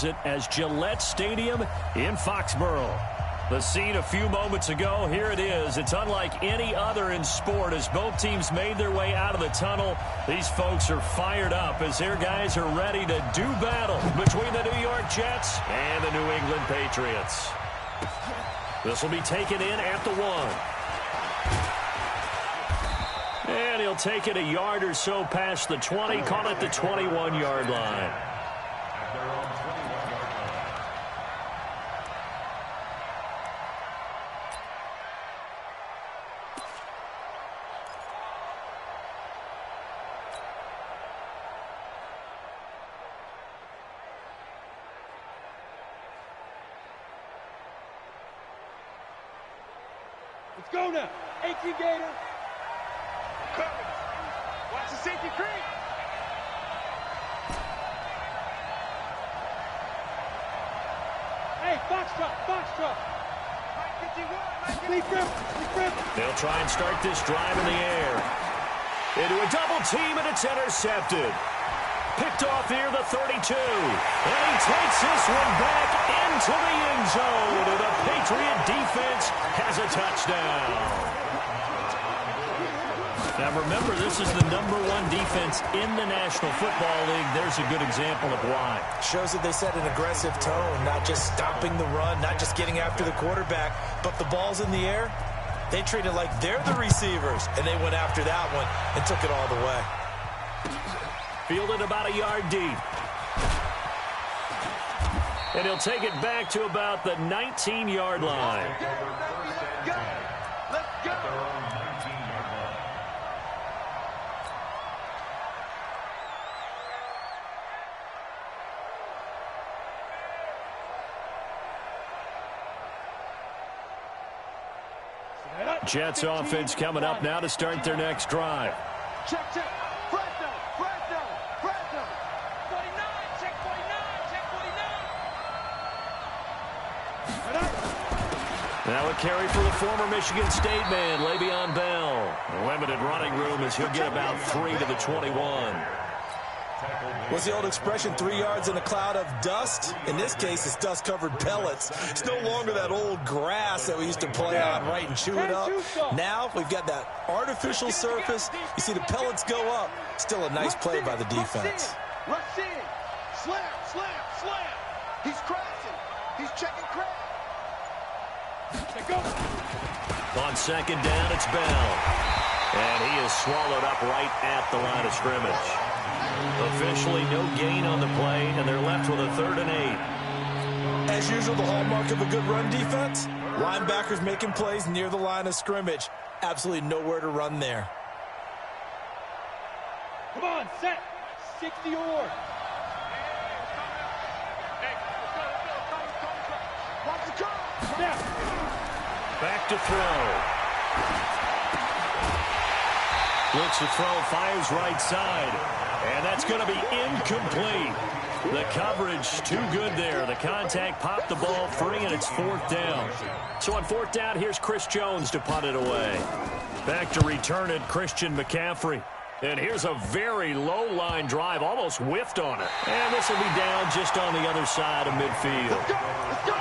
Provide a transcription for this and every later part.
visit as Gillette Stadium in Foxborough. The scene a few moments ago, here it is. It's unlike any other in sport as both teams made their way out of the tunnel. These folks are fired up as their guys are ready to do battle between the New York Jets and the New England Patriots. This will be taken in at the 1. And he'll take it a yard or so past the 20, call it the 21-yard line. Let's go now. 18 Gator. Watch the safety creep. Hey, Foxtrot. Lead grip. They'll try and start this drive in the air. Into a double team, and it's intercepted. Picked off near the 32. And he takes this one back into the end zone. And the Patriot defense has a touchdown. Now remember, this is the #1 defense in the National Football League. There's a good example of why. Shows that they set an aggressive tone, not just stopping the run, not just getting after the quarterback, but the ball's in the air. They treat it like they're the receivers, and they went after that one and took it all the way. Fielded about a yard deep. And he'll take it back to about the 19-yard line. Let's go. Jets offense coming up now to start their next drive. Check. Fresno. 49. Check 49. Now a carry for the former Michigan State man, Le'Veon Bell. Limited running room as he'll get about 3 to the 21. What's the old expression, 3 yards in a cloud of dust? In this case, it's dust-covered pellets. It's no longer that old grass that we used to play on, right, and chew it up. Now we've got that artificial surface. You see the pellets go up. Still a nice play by the defense. Rush in. Slam. He's crashing. He's checking crash. Go. On second down, it's Bell. And he is swallowed up right at the line of scrimmage. Officially no gain on the play, and they're left with a 3rd and 8. As usual, the hallmark of a good run defense, linebackers making plays near the line of scrimmage. Absolutely nowhere to run there. Come on, set. 60 or. Watch the car. Yeah. Back to throw. Looks to throw, fires right side. And that's going to be incomplete. The coverage too good there. The contact popped the ball free, and it's 4th down. So on 4th down, here's Chris Jones to punt it away. Back to return it, Christian McCaffrey. And here's a very low line drive, almost whiffed on it. And this will be down just on the other side of midfield. Let's go.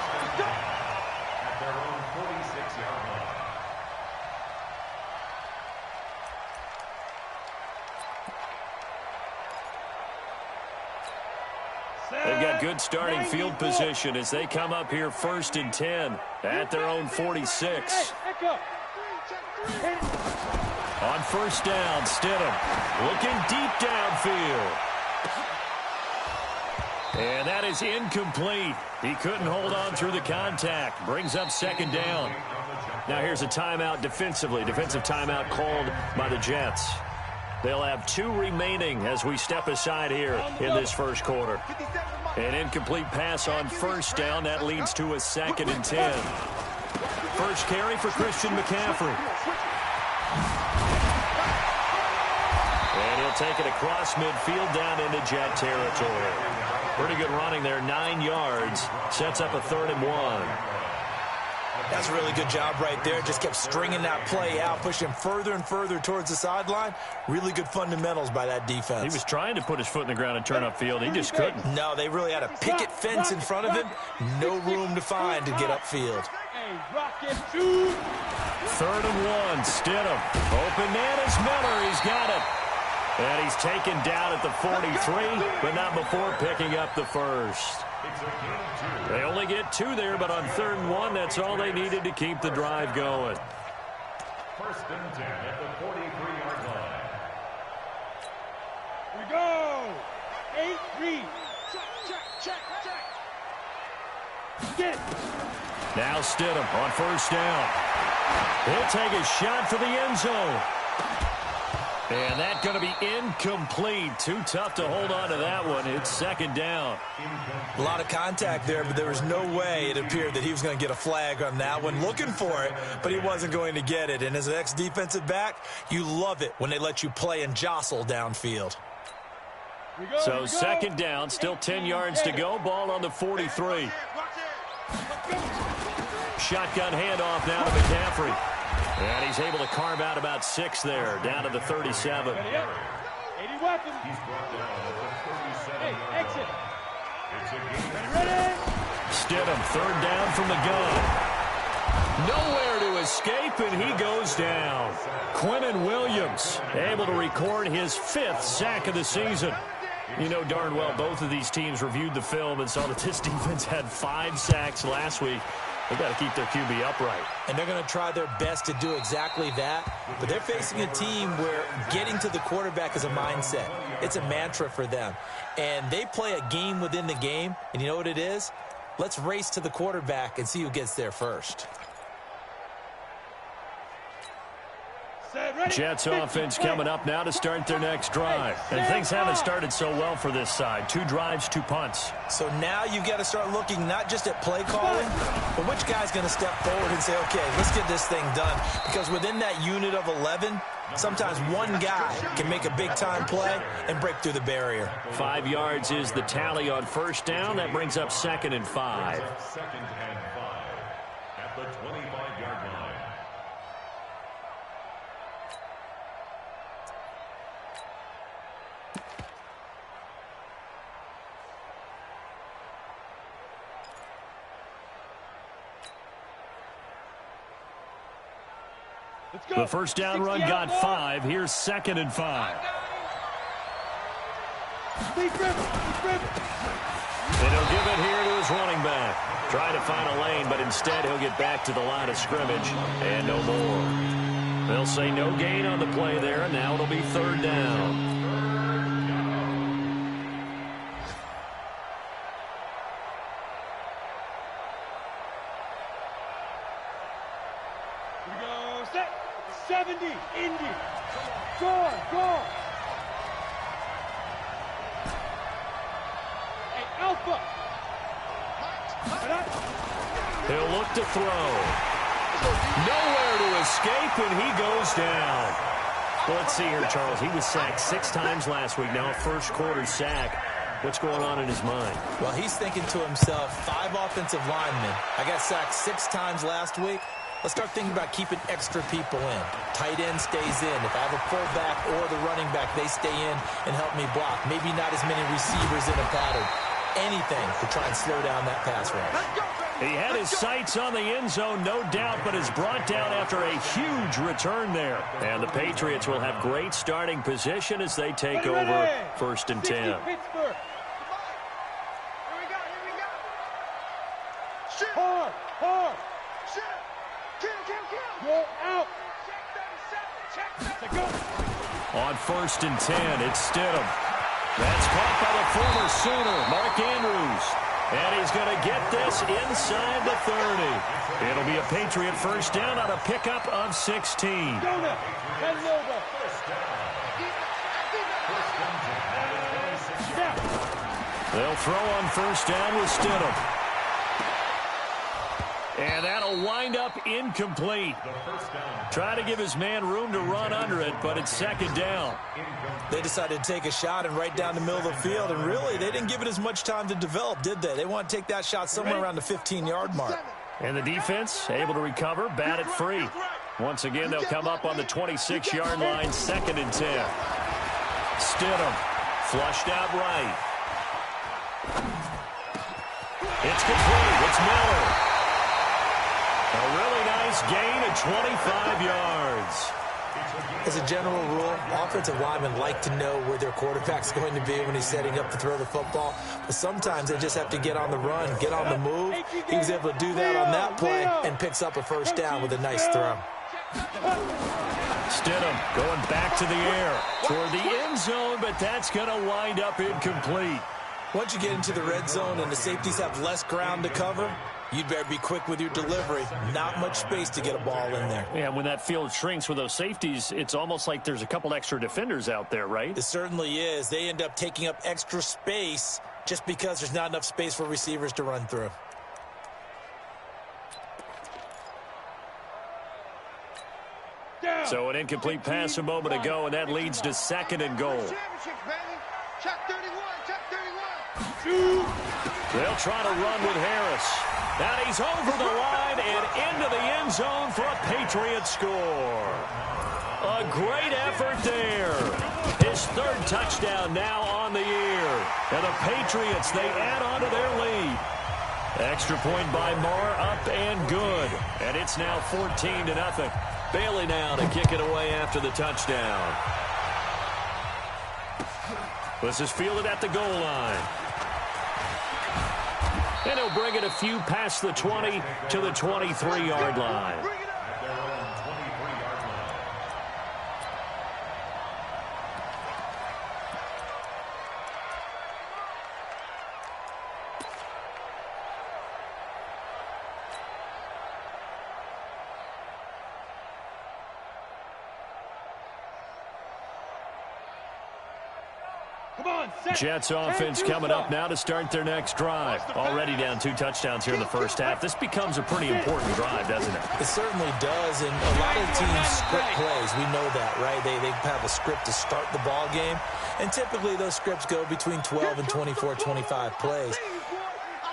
They've got good starting field position as they come up here 1st and 10 at their own 46. On 1st down, Stidham looking deep downfield. And that is incomplete. He couldn't hold on through the contact. Brings up 2nd down. Now here's a timeout defensively. Defensive timeout called by the Jets. They'll have 2 remaining as we step aside here in this first quarter. An incomplete pass on 1st down. That leads to a 2nd and 10. First carry for Christian McCaffrey. And he'll take it across midfield down into Jet territory. Pretty good running there, 9 yards. Sets up a 3rd and 1. That's a really good job right there. Just kept stringing that play out, pushing further and further towards the sideline. Really good fundamentals by that defense. He was trying to put his foot in the ground and turn upfield. He just couldn't. No, they really had a picket fence in front of him. No room to find to get upfield. 3rd and 1, Stidham. Open man is Miller. He's got it. And he's taken down at the 43, but not before picking up the first. They only get 2 there, but on 3rd and 1, that's all they needed to keep the drive going. 1st and 10 at the 43-yard line. We go. 8-3. Check. Get. Now Stidham on 1st down. He'll take a shot for the end zone. And that's going to be incomplete. Too tough to hold on to that one. It's 2nd down. A lot of contact there, but there was no way it appeared that he was going to get a flag on that one. Looking for it, but he wasn't going to get it. And as an ex-defensive back, you love it when they let you play and jostle downfield. So 2nd down, still 10 yards to go. Ball on the 43. Shotgun handoff now to McCaffrey. And he's able to carve out about 6 there, down to the 37. 80 weapons. He's brought down at the 37. Hey, exit. It's a game. Ready? Stidham, 3rd down from the gun. Nowhere to escape, and he goes down. Quinnen Williams able to record his 5th sack of the season. You know darn well both of these teams reviewed the film and saw that this defense had 5 sacks last week. They've got to keep their QB upright. And they're going to try their best to do exactly that. But they're facing a team where getting to the quarterback is a mindset. It's a mantra for them. And they play a game within the game. And you know what it is? Let's race to the quarterback and see who gets there first. Jets offense coming up now to start their next drive. And things haven't started so well for this side. 2 drives, 2 punts. So now you've got to start looking not just at play calling, but which guy's going to step forward and say, okay, let's get this thing done. Because within that unit of 11, sometimes one guy can make a big-time play and break through the barrier. 5 yards is the tally on 1st down. That brings up 2nd and 5. 2nd and 5 at the 25-yard line. The 1st down run got 5. Here's 2nd and 5. And he'll give it here to his running back. Try to find a lane, but instead he'll get back to the line of scrimmage and no more. They'll say no gain on the play there, and now it'll be 3rd down. we go. Set. 70. Indy. Go. Hey, Alpha. He'll look to throw. Nowhere to escape, and he goes down. Well, let's see here, Charles. He was sacked 6 times last week. Now a 1st quarter sack. What's going on in his mind? Well, he's thinking to himself, 5 offensive linemen. I got sacked 6 times last week. Let's start thinking about keeping extra people in. Tight end stays in. If I have a fullback or the running back, they stay in and help me block. Maybe not as many receivers in a pattern. Anything to try and slow down that pass rush. He had his sights on the end zone, no doubt, but is brought down after a huge return there. And the Patriots will have great starting position as they take over 1st and 10. Pittsburgh. Hard. Go out. Go. On 1st and 10, it's Stidham. That's caught by the former Sooner, Mark Andrews. And he's going to get this inside the 30. It'll be a Patriot 1st down on a pickup of 16. They'll throw on 1st down with Stidham. And that'll wind up incomplete. Try to give his man room to run under it, but it's 2nd down. They decided to take a shot and right down the middle of the field, and really, they didn't give it as much time to develop, did they? They want to take that shot somewhere around the 15-yard mark. And the defense able to recover, bat it free. Once again, they'll come up on the 26-yard line, 2nd and 10. Stidham, flushed out right. It's complete. It's Miller. A really nice gain of 25 yards. As a general rule, offensive linemen like to know where their quarterback's going to be when he's setting up to throw the football. But sometimes they just have to get on the run, get on the move. He was able to do that on that play and picks up a first down with a nice throw. Stidham going back to the air toward the end zone, but that's going to wind up incomplete. Once you get into the red zone and the safeties have less ground to cover, you'd better be quick with your delivery. Not much space to get a ball in there. Yeah, when that field shrinks with those safeties, it's almost like there's a couple extra defenders out there, right? It certainly is. They end up taking up extra space just because there's not enough space for receivers to run through. So an incomplete pass a moment ago, and that leads to 2nd and goal. They'll try to run with Harris. And he's over the line and into the end zone for a Patriots score. A great effort there. His 3rd touchdown now on the year. And the Patriots, they add on to their lead. Extra point by Marr, up and good. And it's now 14-0. Bailey now to kick it away after the touchdown. This is fielded at the goal line. And he'll bring it a few past the 20 to the 23-yard line. Jets offense coming up now to start their next drive. Already down 2 touchdowns here in the first half. This becomes a pretty important drive, doesn't it? It certainly does, and a lot of teams script plays. We know that, right? They have a script to start the ball game, and typically those scripts go between 12 and 24, 25 plays.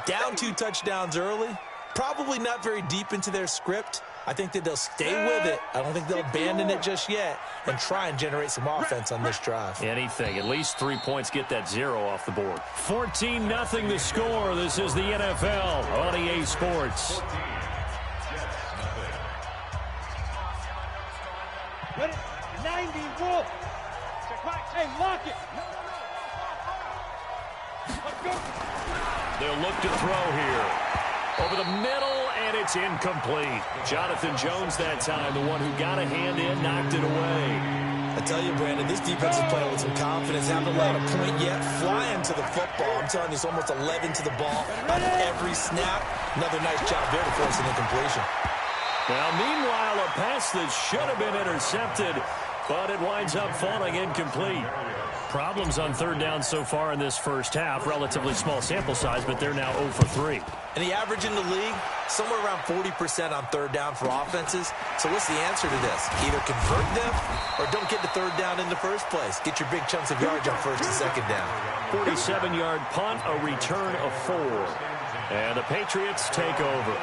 Down 2 touchdowns early, probably not very deep into their script. I think that they'll stay with it. I don't think they'll abandon it just yet and try and generate some offense on this drive. Anything. At least 3 points, get that 0 off the board. 14-0 the score. This is the NFL on EA Sports. Ready? 90 Wolf. Hey, lock it. Let's go. They'll look to throw here. Over the middle, and it's incomplete. Jonathan Jones that time, the one who got a hand in, knocked it away. I tell you, Brandon, this defense is playing with some confidence. Haven't allowed a point yet. Flying to the football. I'm telling you, it's almost 11 to the ball on every snap. Another nice job there to force an incompletion. Now, meanwhile, a pass that should have been intercepted, but it winds up falling incomplete. Problems on 3rd down so far in this first half. Relatively small sample size, but they're now 0 for 3. And the average in the league, somewhere around 40% on 3rd down for offenses. So what's the answer to this? Either convert them or don't get the 3rd down in the first place. Get your big chunks of yards on 1st and 2nd down. 47-yard punt, a return of 4. And the Patriots take over.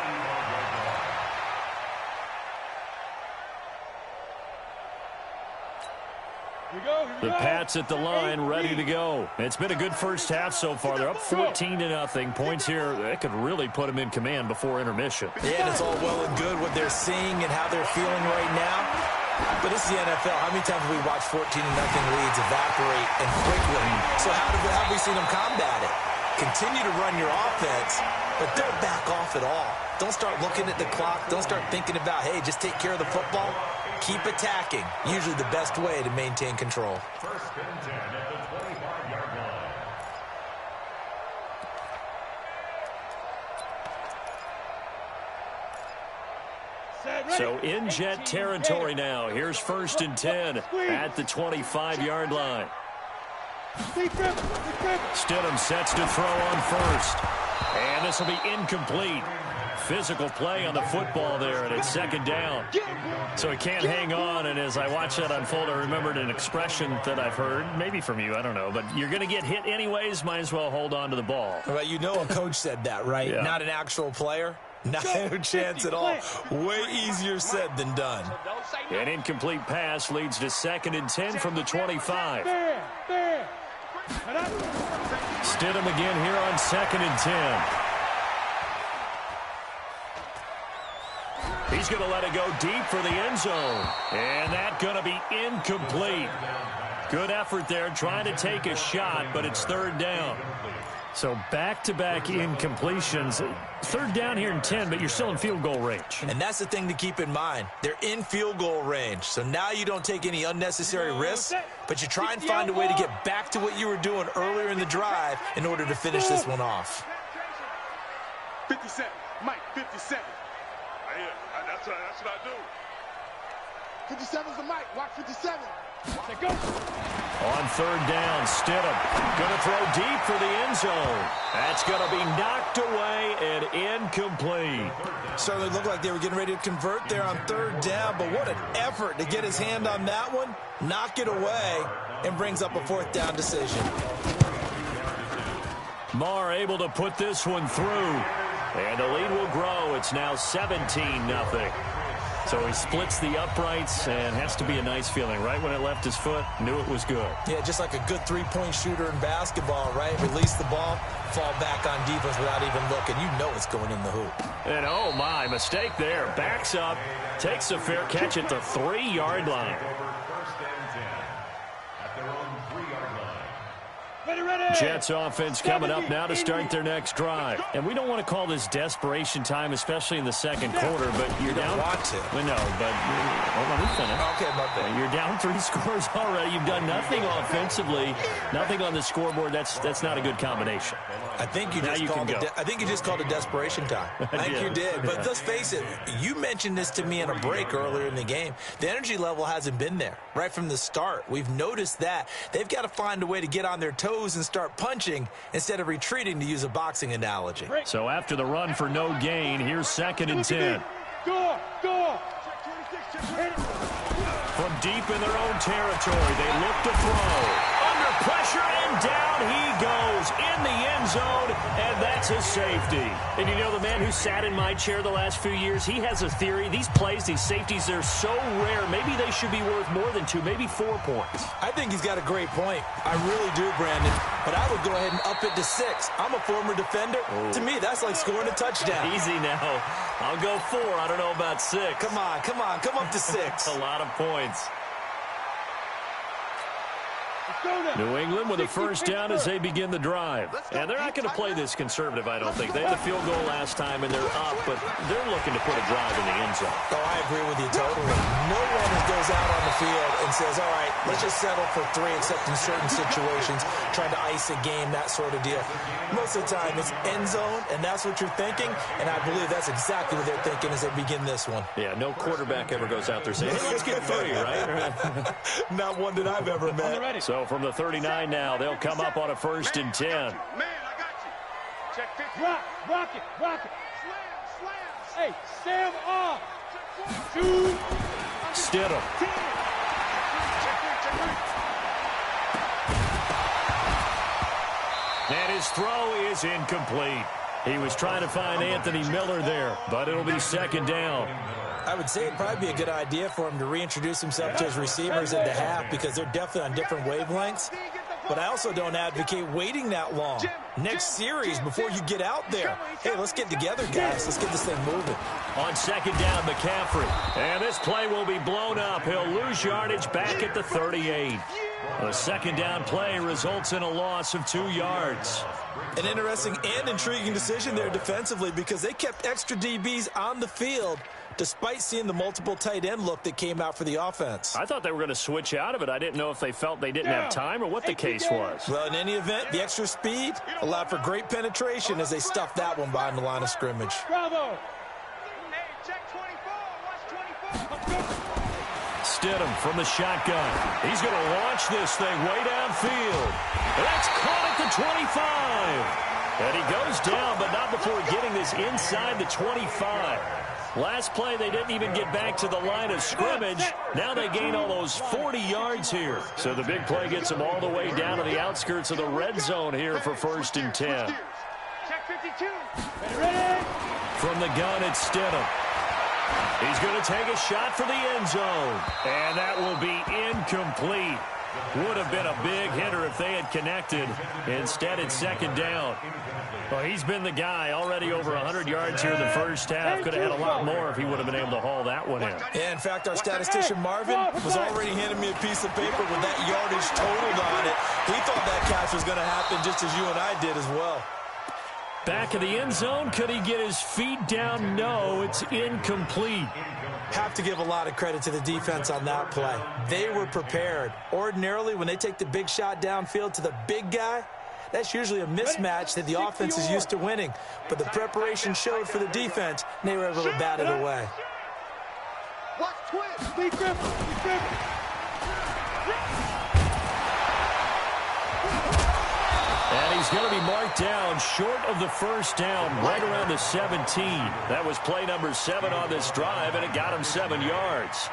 The Pats at the line, ready to go. It's been a good first half so far. They're up 14-0. Points here, that could really put them in command before intermission. Yeah, and it's all well and good what they're seeing and how they're feeling right now. But it's the NFL. How many times have we watched 14-0 leads evaporate and quickly? So how have we seen them combat it? Continue to run your offense, but don't back off at all. Don't start looking at the clock. Don't start thinking about, hey, just take care of the football. Keep attacking. Usually the best way to maintain control. 1st and 10 at the 25-yard line. So in Jet territory now. Here's 1st and 10 at the 25-yard line. Stidham sets to throw on 1st. And this will be incomplete. Physical play on the football there, and it's 2nd down. So he can't hang on, and as I watch that unfold, I remembered an expression that I've heard, maybe from you, I don't know, but you're going to get hit anyways, might as well hold on to the ball. Well, you know a coach said that, right? Yeah. Not an actual player. Not a chance at all. Way easier said than done. An incomplete pass leads to 2nd and 10 from the 25. Stidham again here on 2nd and 10. He's going to let it go deep for the end zone. And that's going to be incomplete. Good effort there trying to take a shot, but it's 3rd down. So back-to-back incompletions. 3rd down here in 10, but you're still in field goal range. And that's the thing to keep in mind. They're in field goal range. So now you don't take any unnecessary risks, but you try and find a way to get back to what you were doing earlier in the drive in order to finish this one off. 57, Mike, 57. That's what I do. 57's the mic. Watch 57. Go. On 3rd down, Stidham going to throw deep for the end zone. That's going to be knocked away and incomplete. Certainly looked like they were getting ready to convert there on 3rd down, but what an effort to get his hand on that one, knock it away, and brings up a 4th down decision. Marr able to put this one through. And the lead will grow. It's now 17-0. So he splits the uprights, and has to be a nice feeling. Right when it left his foot, knew it was good. Yeah, just like a good three-point shooter in basketball, right? Release the ball, fall back on defense without even looking. You know it's going in the hoop. And oh my, mistake there. Backs up, takes a fair catch at the 3-yard line. Jets offense coming up now to start their next drive. And we don't want to call this desperation time, especially in the 2nd quarter, but you're down. Want to. We know, but let me finish. Okay, my bad. You're down 3 scores already. You've done nothing offensively, nothing on the scoreboard. That's not a good combination. I think you just called it desperation time. I think you did. But let's face it, you mentioned this to me in a break earlier in the game. The energy level hasn't been there right from the start. We've noticed that. They've got to find a way to get on their toes and start punching instead of retreating, to use a boxing analogy. So after the run for no gain, here's 2nd and 10. Go. From deep in their own territory, they look to throw. Under pressure, and down he goes in the end zone, and that's a safety. And you know, the man who sat in my chair the last few years, he has a theory. These plays, these safeties, they're so rare. Maybe they should be worth more than 2, maybe 4 points. I think he's got a great point. I really do, Brandon. But I would go ahead and up it to 6. I'm a former defender. Ooh. To me, that's like scoring a touchdown. Easy now. I'll go 4. I don't know about 6. Come on. Come up to 6. A lot of points. New England with a 1st down as they begin the drive. And they're not going to play this conservative, I don't think. They had a field goal last time, and they're up, but they're looking to put a drive in the end zone. Oh, I agree with you totally. No one goes out on the field and says, all right, let's just settle for 3, except in certain situations, trying to ice a game, that sort of deal. Most of the time, it's end zone, and that's what you're thinking, and I believe that's exactly what they're thinking as they begin this one. Yeah, no quarterback ever goes out there saying, hey, let's get 3, right? Not one that I've ever met. So from the 39 now, they'll come up on a 1st and 10. Man, I got you. Check 50. Rock it. Slam. Hey, Sam off. 2. Stidham. And his throw is incomplete. He was trying to find Anthony Miller there, but it'll be 2nd down. I would say it'd probably be a good idea for him to reintroduce himself to his receivers at the half, because they're definitely on different wavelengths. But I also don't advocate waiting that long. Next series, before you get out there, hey, let's get together, guys. Let's get this thing moving. On 2nd down, McCaffrey. And this play will be blown up. He'll lose yardage back at the 38. A 2nd down play results in a loss of 2 yards. An interesting and intriguing decision there defensively, because they kept extra DBs on the field despite seeing the multiple tight end look that came out for the offense. I thought they were going to switch out of it. I didn't know if they felt they didn't have time or what the case was. Well, in any event, the extra speed allowed for great penetration as they stuffed that one behind the line of scrimmage. Bravo. Hey, check 24. Watch 24. Stidham from the shotgun. He's going to launch this thing way downfield. That's caught at the 25. And he goes down, but not before getting this inside the 25. Last play, they didn't even get back to the line of scrimmage. Now they gain all those 40 yards here. So the big play gets them all the way down to the outskirts of the red zone here for 1st and 10. Check 52. Ready? From the gun, it's Stidham. He's going to take a shot for the end zone. And that will be incomplete. Would have been a big hitter if they had connected. Instead, it's second down. Well, he's been the guy. Already over 100 yards here in the first half. Could have had a lot more if he would have been able to haul that one in. Yeah, in fact, our statistician Marvin was already handing me a piece of paper with that yardage totaled on it. He thought that catch was going to happen just as you and I did as well. Back of the end zone. Could he get his feet down? No, it's incomplete. Have to give a lot of credit to the defense on that play. They were prepared. Ordinarily, when they take the big shot downfield to the big guy, that's usually a mismatch that the offense is used to winning. But the preparation showed for the defense, and they were able to bat it away. Watch twist. Be careful. Be careful. And he's going to be marked down short of the first down, right around the 17. That was play number 7 on this drive, and it got him 7 yards.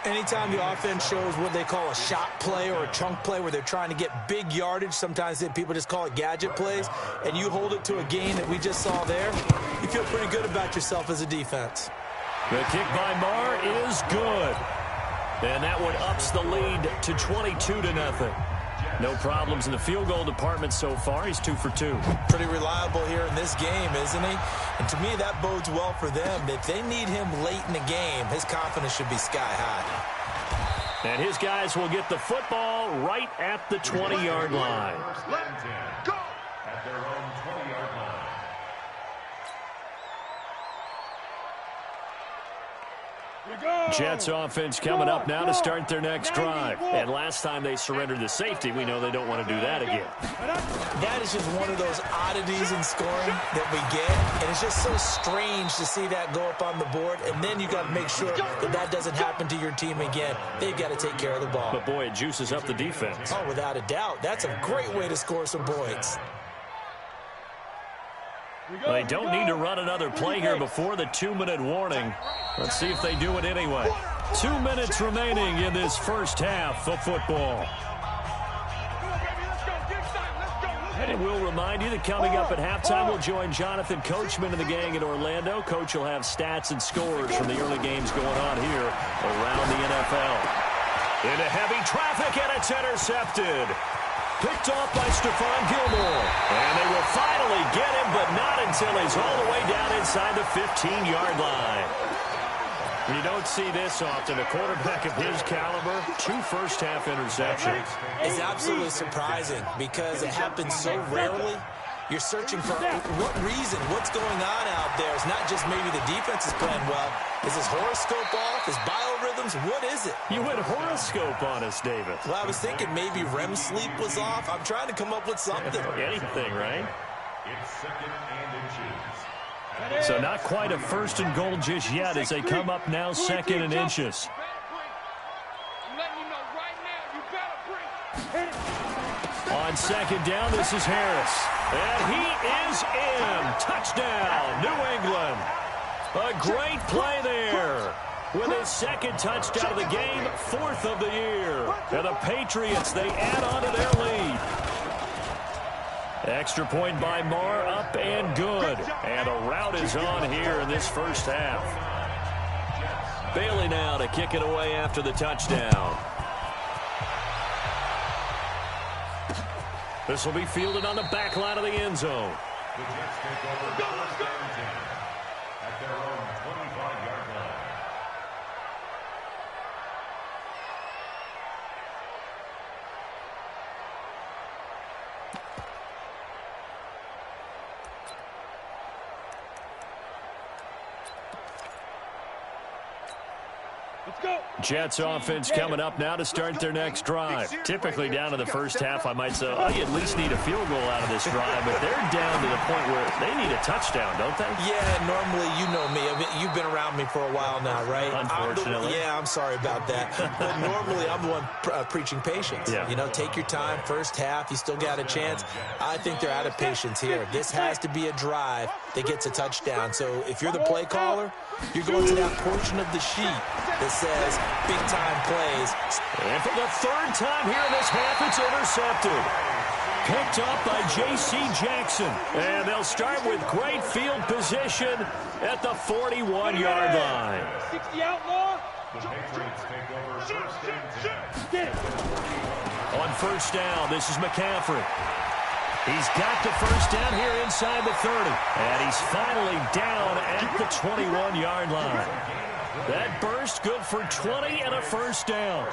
Anytime the offense shows what they call a shot play or a chunk play where they're trying to get big yardage, sometimes people just call it gadget plays, and you hold it to a gain that we just saw there, you feel pretty good about yourself as a defense. The kick by Marr is good. And that one ups the lead to 22-0. No problems in the field goal department so far. He's 2 for 2. Pretty reliable here in this game, isn't he? And to me, that bodes well for them. If they need him late in the game, his confidence should be sky high. And his guys will get the football right at the 20-yard line. Let's go. At their own 20-yard line. Jets offense coming up now to start their next drive. And last time they surrendered the safety, we know they don't want to do that again. That is just one of those oddities in scoring that we get. And it's just so strange to see that go up on the board. And then you got to make sure that that doesn't happen to your team again. They've got to take care of the ball. But, boy, it juices up the defense. Oh, without a doubt. That's a great way to score some points. They don't need to run another play here before the 2-minute warning. Let's see if they do it anyway. 2 minutes remaining in this first half of football. And we'll remind you that coming up at halftime, we'll join Jonathan Coachman and the gang in Orlando. Coach will have stats and scores from the early games going on here around the NFL. Into heavy traffic, and it's intercepted. Picked off by Stephon Gilmore. And they will finally get him, but not until he's all the way down inside the 15-yard line. You don't see this often. A quarterback of his caliber, 2 first-half interceptions. It's absolutely surprising because it happens so rarely. You're searching for what reason, what's going on out there. It's not just maybe the defense is playing well. Is his horoscope off? His biorhythms? What is it? You went horoscope on us, David. Well, I was thinking maybe REM sleep was off. I'm trying to come up with something. Anything, right? It's 2nd and inches. So not quite a 1st and goal just yet as they come up now 2nd and inches. I'm letting you know right now, you better bring. On 2nd down, this is Harris. And he is in. Touchdown, New England. A great play there. With his 2nd touchdown of the game, 4th of the year. And the Patriots, they add on to their lead. Extra point by Marr, up and good. And a rout is on here in this first half. Bailey now to kick it away after the touchdown. This will be fielded on the back line of the end zone. The Jets take over first and 10 at their own 25-yard line. Let's go. Jets offense coming up now to start their next drive. Typically down to the first half, I might say, oh, you at least need a field goal out of this drive, but they're down to the point where they need a touchdown, don't they? Yeah, normally, you know me. I mean, you've been around me for a while now, right? Unfortunately. I'm sorry about that. But normally, I'm the one preaching patience. Yeah. You know, take your time. First half, you still got a chance. I think they're out of patience here. This has to be a drive that gets a touchdown. So if you're the play caller, you're going to that portion of the sheet that says big-time plays. And for the 3rd time here in this half, it's intercepted. picked up by J.C. Jackson. And they'll start with great field position at the 41-yard line. 60 outlaw. The Patriots take over first and 10. On first down, this is McCaffrey. He's got the first down here inside the 30. And he's finally down at the 21-yard line. That burst good for 20 and a first down.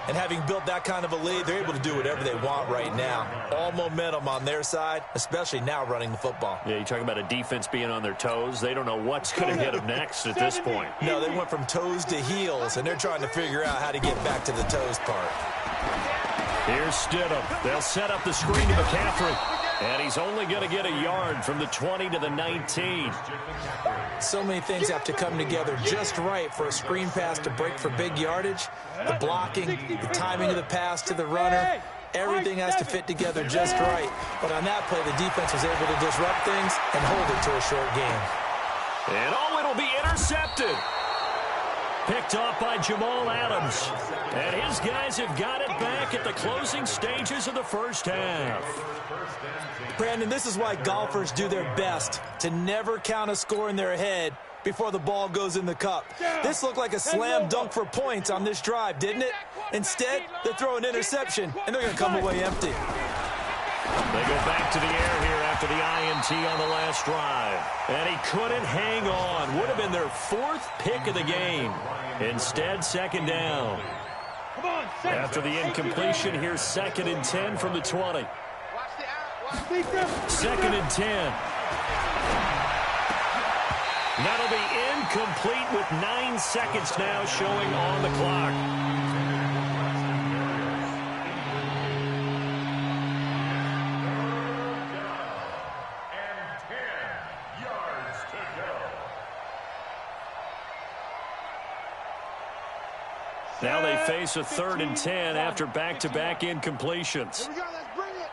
And having built that kind of a lead, they're able to do whatever they want right now. All momentum on their side, especially now running the football. Yeah, you talk about a defense being on their toes. They don't know what's going to hit them next at this point. No, they went from toes to heels, and they're trying to figure out how to get back to the toes part. Here's Stidham. They'll set up the screen to McCaffrey. And he's only going to get a yard from the 20 to the 19. So many things have to come together just right for a screen pass to break for big yardage. The blocking, the timing of the pass to the runner, everything has to fit together just right. But on that play, the defense was able to disrupt things and hold it to a short game. And oh, it'll be intercepted. Picked off by Jamal Adams. And his guys have got it back at the closing stages of the first half. Brandon, this is why golfers do their best to never count a score in their head before the ball goes in the cup. This looked like a slam dunk for points on this drive, didn't it? Instead, they throw an interception, and they're going to come away empty. They go back to the air here after the INT on the last drive. And he couldn't hang on. Would have been their fourth pick of the game. Instead, second down. After the incompletion, here's 2nd and 10 from the 20. 2nd and 10. That'll be incomplete with 9 seconds now showing on the clock. And 10 yards to go. Now they face a 3rd and 10 after back-to-back incompletions. Here we go, let's bring it.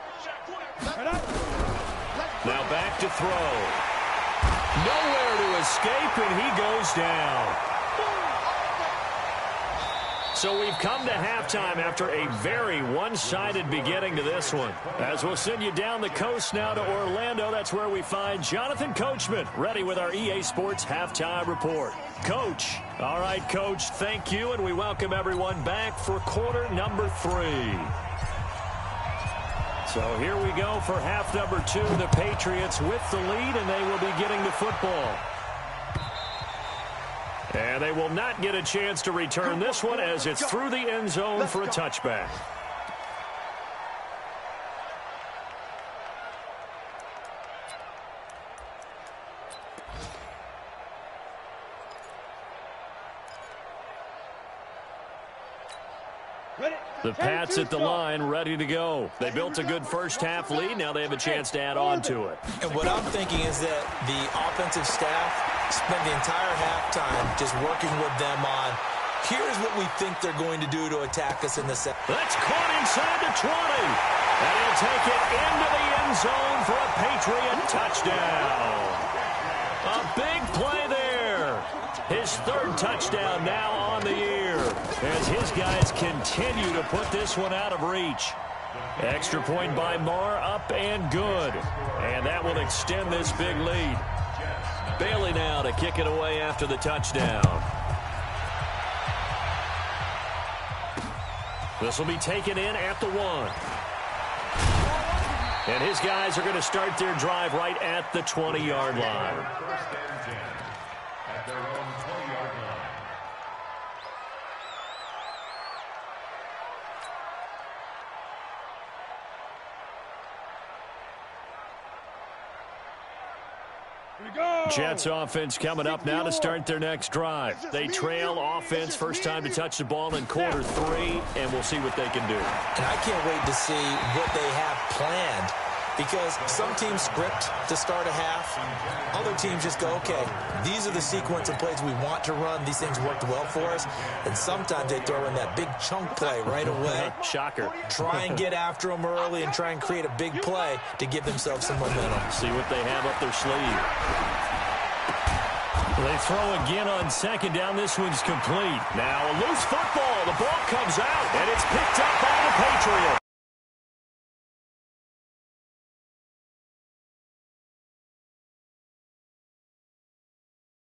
Now back to throw. Nowhere to escape, and he goes down. So we've come to halftime after a very one-sided beginning to this one. As we'll send you down the coast now to Orlando, that's where we find Jonathan Coachman, ready with our EA Sports Halftime Report. Coach. All right, Coach, thank you, and we welcome everyone back for quarter number 3. So here we go for half number 2. The Patriots with the lead, and they will be getting the football. And they will not get a chance to return this one as it's through the end zone for a touchback. The Pats at the line, ready to go. They built a good first-half lead. Now they have a chance to add on to it. And what I'm thinking is that the offensive staff spent the entire halftime just working with them on, here's what we think they're going to do to attack us in the second. That's caught inside the 20. And he'll take it into the end zone for a Patriot touchdown. A big play there. His 3rd touchdown now on the year as his guys continue to put this one out of reach. Extra point by Marr, up and good. And that will extend this big lead. Bailey now to kick it away after the touchdown. This will be taken in at the 1. And his guys are going to start their drive right at the 20-yard line. First and 10 at their own 20-yard line. Jets offense coming up now to start their next drive. They trail offense, first time to touch the ball in quarter 3, and we'll see what they can do. And I can't wait to see what they have planned, because some teams script to start a half. Other teams just go, okay, these are the sequence of plays we want to run. These things worked well for us. And sometimes they throw in that big chunk play right away. Shocker. Try and get after them early and try and create a big play to give themselves some momentum. See what they have up their sleeve. They throw again on second down. This one's complete. Now a loose football. The ball comes out, and it's picked up by the Patriots.